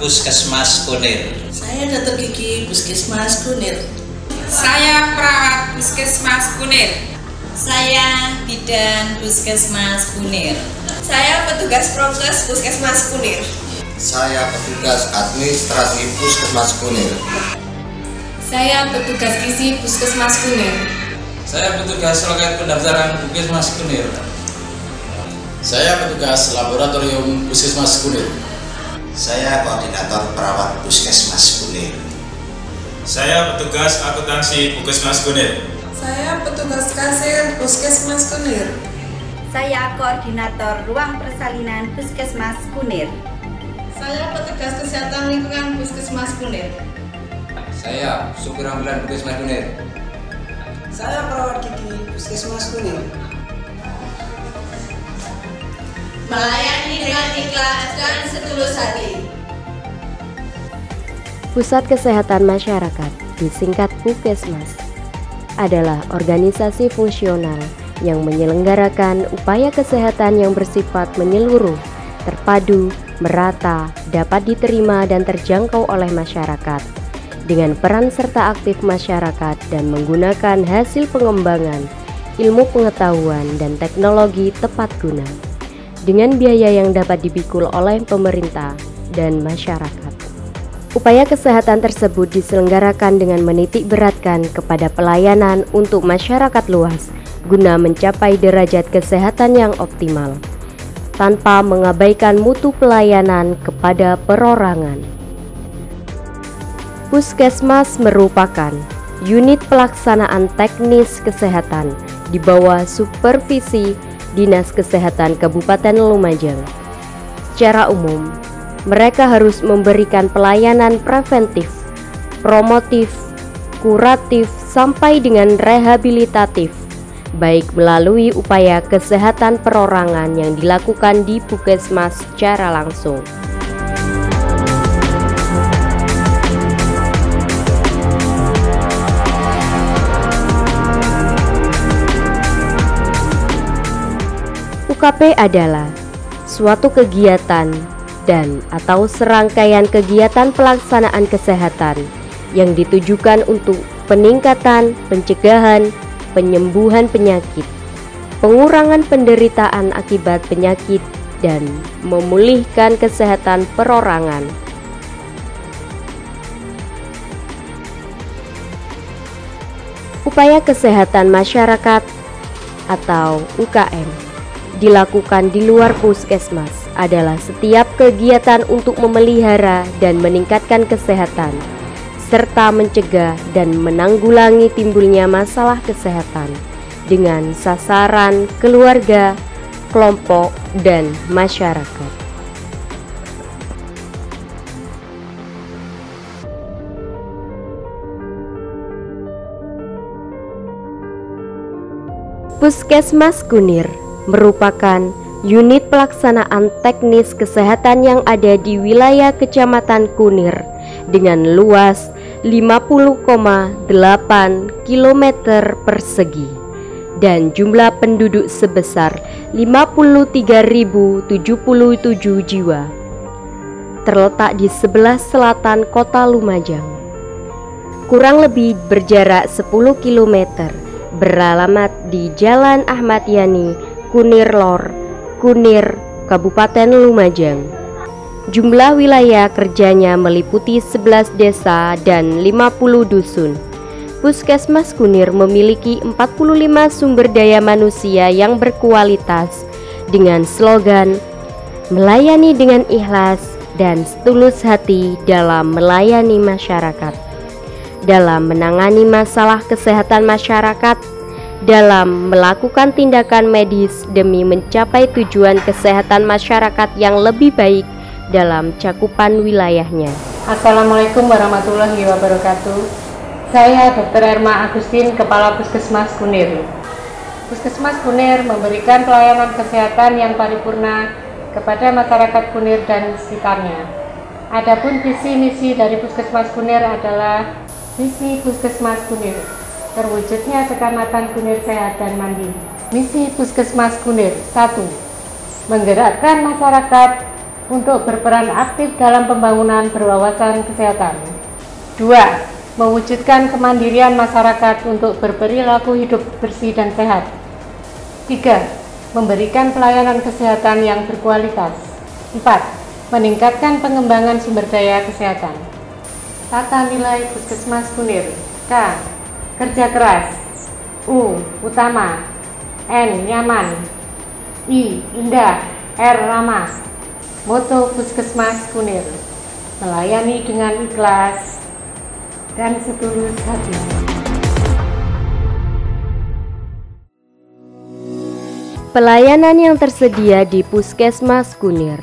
Puskesmas Kunir. Saya Dr. Gigi Puskesmas Kunir. Saya perawat Puskesmas Kunir. Saya bidan Puskesmas Kunir. Saya petugas prokes Puskesmas Kunir. Saya petugas administrasi Puskesmas Kunir. Saya petugas gizi Puskesmas Kunir. Saya petugas loket pendaftaran Puskesmas Kunir. Saya petugas laboratorium Puskesmas Kunir. Saya koordinator perawat Puskesmas Kunir. Saya petugas akuntansi Puskesmas Kunir. Saya petugas kasir Puskesmas Kunir. Saya koordinator ruang persalinan Puskesmas Kunir. Saya petugas kesehatan lingkungan Puskesmas Kunir. Saya supir ambulan Puskesmas Kunir. Saya perawat gigi Puskesmas Kunir. Melayani dengan ikhlas dan setulus hati. Pusat Kesehatan Masyarakat, disingkat Puskesmas, adalah organisasi fungsional yang menyelenggarakan upaya kesehatan yang bersifat menyeluruh, terpadu, merata, dapat diterima dan terjangkau oleh masyarakat, dengan peran serta aktif masyarakat dan menggunakan hasil pengembangan ilmu pengetahuan dan teknologi tepat guna, dengan biaya yang dapat dipikul oleh pemerintah dan masyarakat. Upaya kesehatan tersebut diselenggarakan dengan menitik beratkan kepada pelayanan untuk masyarakat luas guna mencapai derajat kesehatan yang optimal, tanpa mengabaikan mutu pelayanan kepada perorangan. Puskesmas merupakan unit pelaksanaan teknis kesehatan di bawah supervisi Dinas Kesehatan Kabupaten Lumajang. Secara umum, mereka harus memberikan pelayanan preventif, promotif, kuratif, sampai dengan rehabilitatif, baik melalui upaya kesehatan perorangan yang dilakukan di Puskesmas secara langsung. UKP adalah suatu kegiatan dan atau serangkaian kegiatan pelaksanaan kesehatan yang ditujukan untuk peningkatan, pencegahan, penyembuhan penyakit, pengurangan penderitaan akibat penyakit, dan memulihkan kesehatan perorangan. Upaya kesehatan masyarakat atau UKM dilakukan di luar puskesmas adalah setiap kegiatan untuk memelihara dan meningkatkan kesehatan, serta mencegah dan menanggulangi timbulnya masalah kesehatan dengan sasaran keluarga, kelompok, dan masyarakat. Puskesmas Kunir merupakan unit pelaksanaan teknis kesehatan yang ada di wilayah Kecamatan Kunir dengan luas 50,8 km persegi dan jumlah penduduk sebesar 53.077 jiwa. Terletak di sebelah selatan kota Lumajang. Kurang lebih berjarak 10 km, beralamat di Jalan Ahmad Yani, Kunir Lor, Kunir, Kabupaten Lumajang. Jumlah wilayah kerjanya meliputi 11 desa dan 50 dusun. Puskesmas Kunir memiliki 45 sumber daya manusia yang berkualitas dengan slogan melayani dengan ikhlas dan setulus hati dalam melayani masyarakat, dalam menangani masalah kesehatan masyarakat, dalam melakukan tindakan medis demi mencapai tujuan kesehatan masyarakat yang lebih baik dalam cakupan wilayahnya. Assalamualaikum warahmatullahi wabarakatuh. Saya Dr. Erma Agustin, Kepala Puskesmas Kunir. Puskesmas Kunir memberikan pelayanan kesehatan yang paripurna kepada masyarakat Kunir dan sekitarnya. Adapun visi misi dari Puskesmas Kunir adalah visi Puskesmas Kunir, terwujudnya Kecamatan Kunir sehat dan mandiri. Misi Puskesmas Kunir: 1. Menggerakkan masyarakat untuk berperan aktif dalam pembangunan berwawasan kesehatan. 2. Mewujudkan kemandirian masyarakat untuk berperilaku hidup bersih dan sehat. 3. Memberikan pelayanan kesehatan yang berkualitas. 4. Meningkatkan pengembangan sumber daya kesehatan. Tata nilai Puskesmas Kunir. K. Kerja keras. U. Utama. N. Nyaman. I. Indah. R. Ramah. Moto Puskesmas Kunir: melayani dengan ikhlas dan setulus hati. Pelayanan yang tersedia di Puskesmas Kunir.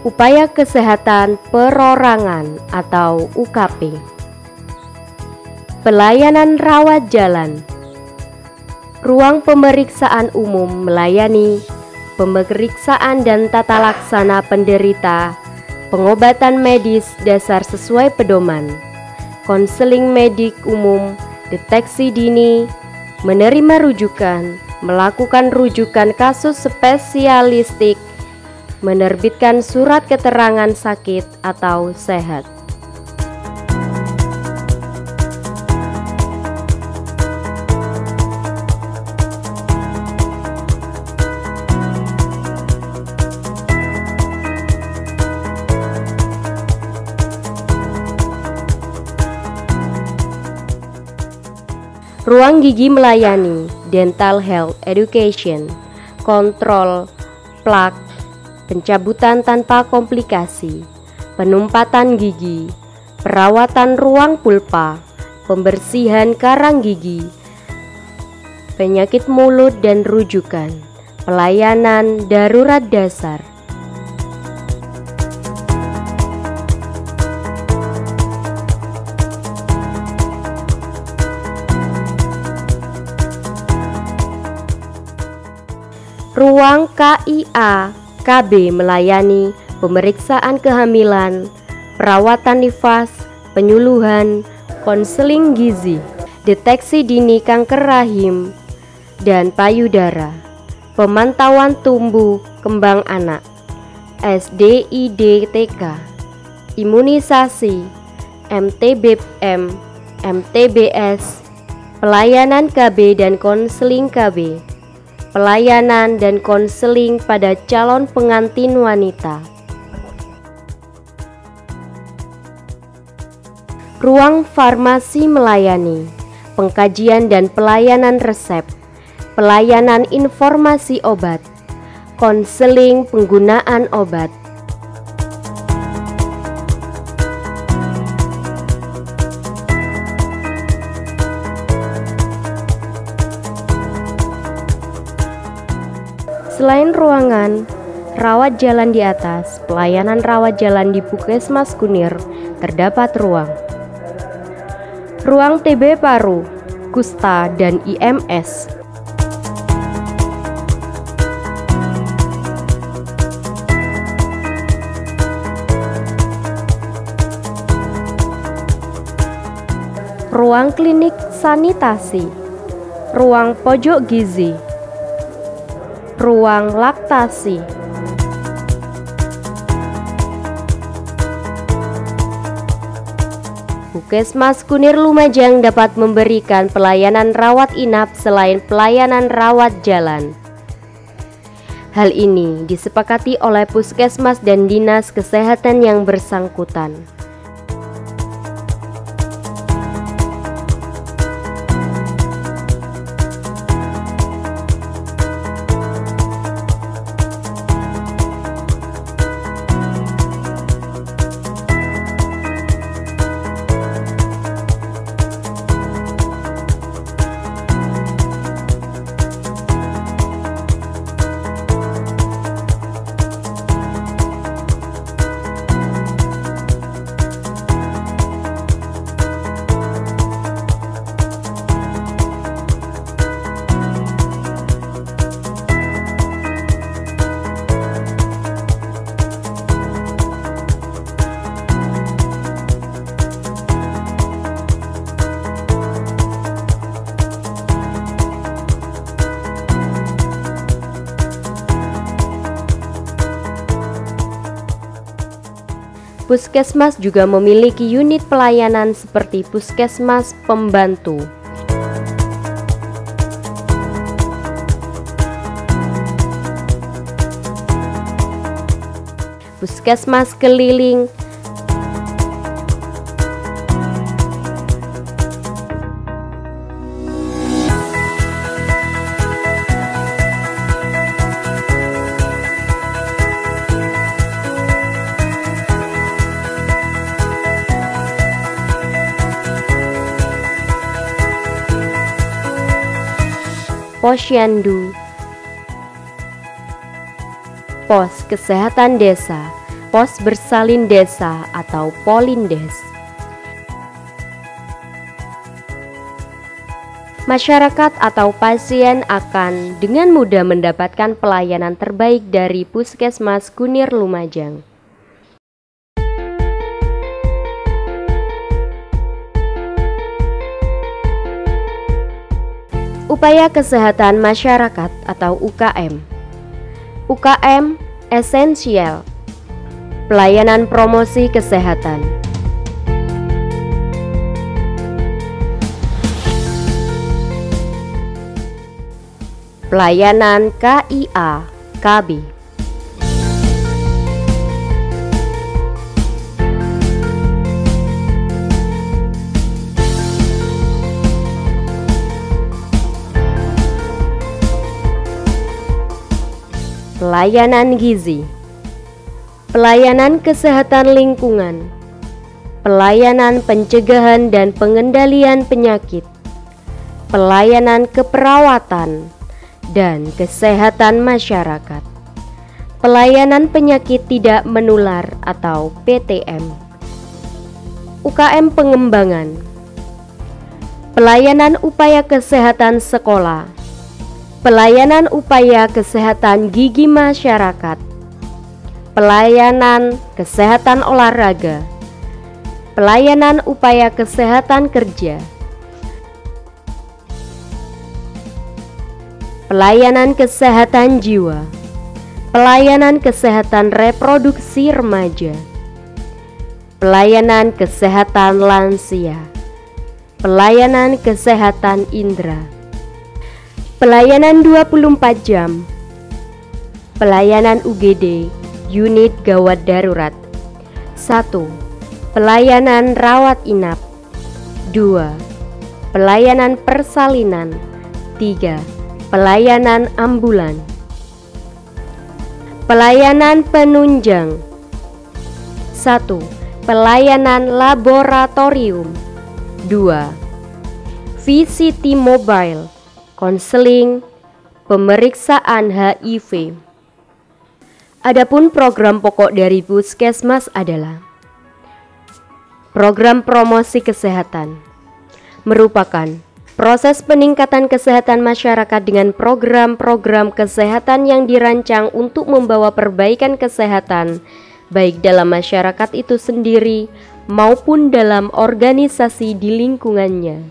Upaya kesehatan perorangan atau UKP. Pelayanan rawat jalan. Ruang pemeriksaan umum melayani pemeriksaan dan tata laksana penderita, pengobatan medis dasar sesuai pedoman, konseling medik umum, deteksi dini, menerima rujukan, melakukan rujukan kasus spesialistik, menerbitkan surat keterangan sakit atau sehat. Ruang gigi melayani dental health education, kontrol plak, pencabutan tanpa komplikasi, penumpatan gigi, perawatan ruang pulpa, pembersihan karang gigi, penyakit mulut dan rujukan, pelayanan darurat dasar. Ruang KIA KB melayani pemeriksaan kehamilan, perawatan nifas, penyuluhan, konseling gizi, deteksi dini kanker rahim dan payudara, pemantauan tumbuh kembang anak, SDID-TK, imunisasi, MTBM, MTBS, pelayanan KB dan konseling KB, pelayanan dan konseling pada calon pengantin wanita. Ruang farmasi melayani pengkajian dan pelayanan resep, pelayanan informasi obat, konseling penggunaan obat. Selain ruangan rawat jalan di atas, pelayanan rawat jalan di Puskesmas Kunir terdapat ruang TB paru, kusta, dan IMS. Ruang klinik sanitasi, ruang pojok gizi, ruang laktasi. Puskesmas Kunir Lumajang dapat memberikan pelayanan rawat inap selain pelayanan rawat jalan. Hal ini disepakati oleh Puskesmas dan Dinas Kesehatan yang bersangkutan. Puskesmas juga memiliki unit pelayanan seperti puskesmas pembantu, puskesmas keliling, posyandu, pos kesehatan desa, pos bersalin desa atau polindes. Masyarakat atau pasien akan dengan mudah mendapatkan pelayanan terbaik dari Puskesmas Kunir Lumajang. Upaya kesehatan masyarakat atau UKM. UKM esensial. Pelayanan promosi kesehatan. Pelayanan KIA KB. Pelayanan gizi, pelayanan kesehatan lingkungan, pelayanan pencegahan dan pengendalian penyakit, pelayanan keperawatan dan kesehatan masyarakat, pelayanan penyakit tidak menular atau PTM, UKM pengembangan, pelayanan upaya kesehatan sekolah, pelayanan upaya kesehatan gigi masyarakat, pelayanan kesehatan olahraga, pelayanan upaya kesehatan kerja, pelayanan kesehatan jiwa, pelayanan kesehatan reproduksi remaja, pelayanan kesehatan lansia, pelayanan kesehatan indera, pelayanan 24 jam, pelayanan UGD, unit gawat darurat. 1. Pelayanan rawat inap. 2. Pelayanan persalinan. 3. Pelayanan ambulan. Pelayanan penunjang. 1. Pelayanan laboratorium. 2. VCT mobile, konseling, pemeriksaan HIV. Adapun program pokok dari Puskesmas adalah program promosi kesehatan, merupakan proses peningkatan kesehatan masyarakat dengan program-program kesehatan yang dirancang untuk membawa perbaikan kesehatan baik dalam masyarakat itu sendiri maupun dalam organisasi di lingkungannya.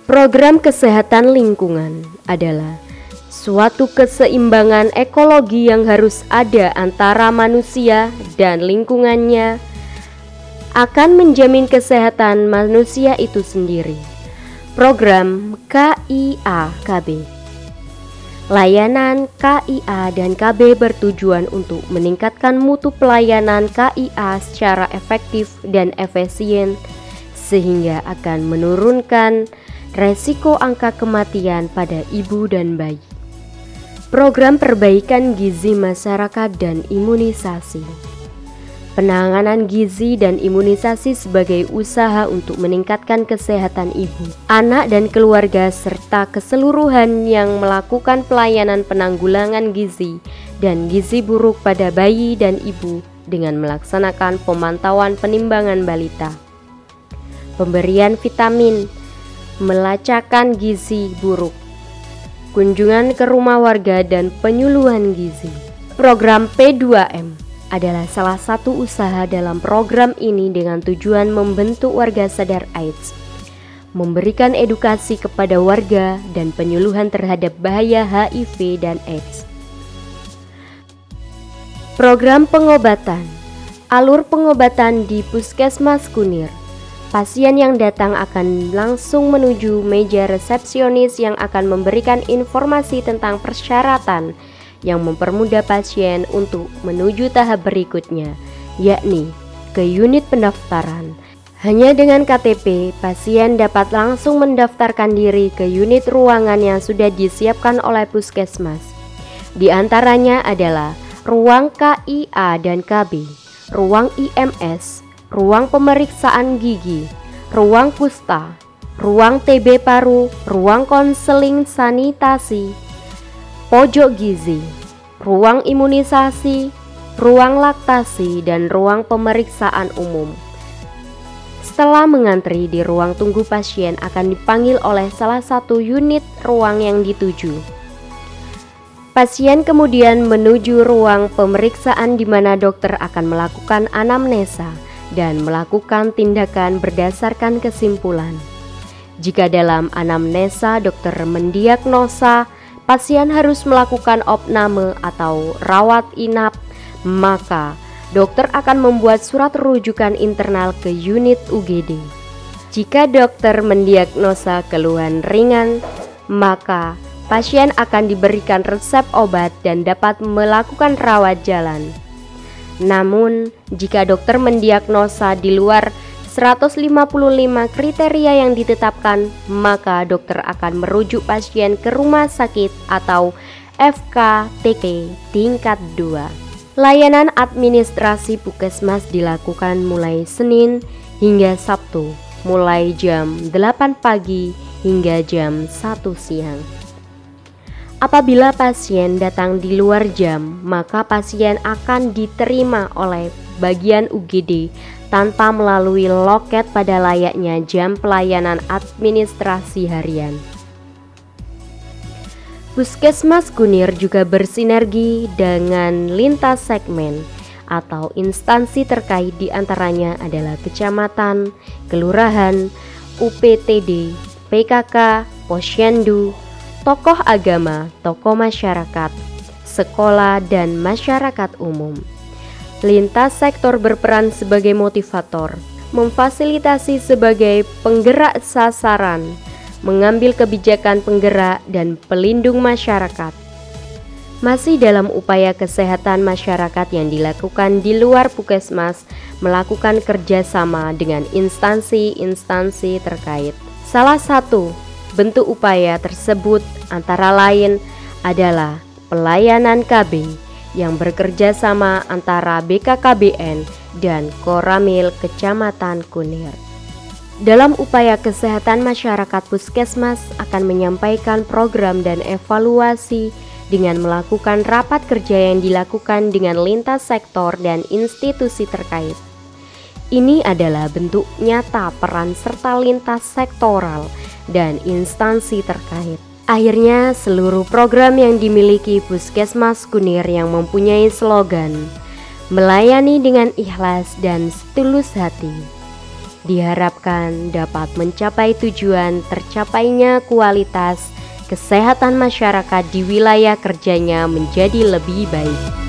Program kesehatan lingkungan adalah suatu keseimbangan ekologi yang harus ada antara manusia dan lingkungannya, akan menjamin kesehatan manusia itu sendiri. Program KIA KB. Layanan KIA dan KB bertujuan untuk meningkatkan mutu pelayanan KIA secara efektif dan efisien, sehingga akan menurunkan resiko angka kematian pada ibu dan bayi. Program perbaikan gizi masyarakat dan imunisasi. Penanganan gizi dan imunisasi sebagai usaha untuk meningkatkan kesehatan ibu, anak dan keluarga serta keseluruhan yang melakukan pelayanan penanggulangan gizi dan gizi buruk pada bayi dan ibu dengan melaksanakan pemantauan penimbangan balita. Pemberian vitamin, melacakkan gizi buruk, kunjungan ke rumah warga dan penyuluhan gizi. Program P2M adalah salah satu usaha dalam program ini dengan tujuan membentuk warga sadar AIDS, memberikan edukasi kepada warga dan penyuluhan terhadap bahaya HIV dan AIDS. Program pengobatan Alur pengobatan di Puskesmas Kunir. Pasien yang datang akan langsung menuju meja resepsionis yang akan memberikan informasi tentang persyaratan yang mempermudah pasien untuk menuju tahap berikutnya, yakni ke unit pendaftaran. Hanya dengan KTP, pasien dapat langsung mendaftarkan diri ke unit ruangan yang sudah disiapkan oleh Puskesmas. Di antaranya adalah ruang KIA dan KB, ruang IMS, ruang pemeriksaan gigi, ruang kusta, ruang TB paru, ruang konseling sanitasi, pojok gizi, ruang imunisasi, ruang laktasi, dan ruang pemeriksaan umum. Setelah mengantri di ruang tunggu, pasien akan dipanggil oleh salah satu unit ruang yang dituju. Pasien kemudian menuju ruang pemeriksaan di mana dokter akan melakukan anamnesa dan melakukan tindakan berdasarkan kesimpulan. Jika dalam anamnesa dokter mendiagnosa pasien harus melakukan opname atau rawat inap, maka dokter akan membuat surat rujukan internal ke unit UGD. Jika dokter mendiagnosa keluhan ringan, maka pasien akan diberikan resep obat dan dapat melakukan rawat jalan. Namun, jika dokter mendiagnosa di luar 155 kriteria yang ditetapkan, maka dokter akan merujuk pasien ke rumah sakit atau FKTK tingkat 2. Layanan administrasi Puskesmas dilakukan mulai Senin hingga Sabtu, mulai jam 8 pagi hingga jam 1 siang. Apabila pasien datang di luar jam, maka pasien akan diterima oleh bagian UGD tanpa melalui loket pada layaknya jam pelayanan administrasi harian. Puskesmas Kunir juga bersinergi dengan lintas segmen atau instansi terkait, diantaranya adalah kecamatan, kelurahan, UPTD, PKK, posyandu, tokoh agama, tokoh masyarakat, sekolah, dan masyarakat umum. Lintas sektor berperan sebagai motivator, memfasilitasi sebagai penggerak sasaran, mengambil kebijakan penggerak dan pelindung masyarakat. Masih dalam upaya kesehatan masyarakat yang dilakukan di luar Puskesmas, melakukan kerjasama dengan instansi-instansi terkait. Salah satu bentuk upaya tersebut antara lain adalah pelayanan KB yang bekerja sama antara BKKBN dan Koramil Kecamatan Kunir. Dalam upaya kesehatan masyarakat, Puskesmas akan menyampaikan program dan evaluasi dengan melakukan rapat kerja yang dilakukan dengan lintas sektor dan institusi terkait. Ini adalah bentuk nyata peran serta lintas sektoral dan instansi terkait. Akhirnya, seluruh program yang dimiliki Puskesmas Kunir yang mempunyai slogan melayani dengan ikhlas dan setulus hati, diharapkan dapat mencapai tujuan tercapainya kualitas kesehatan masyarakat di wilayah kerjanya menjadi lebih baik.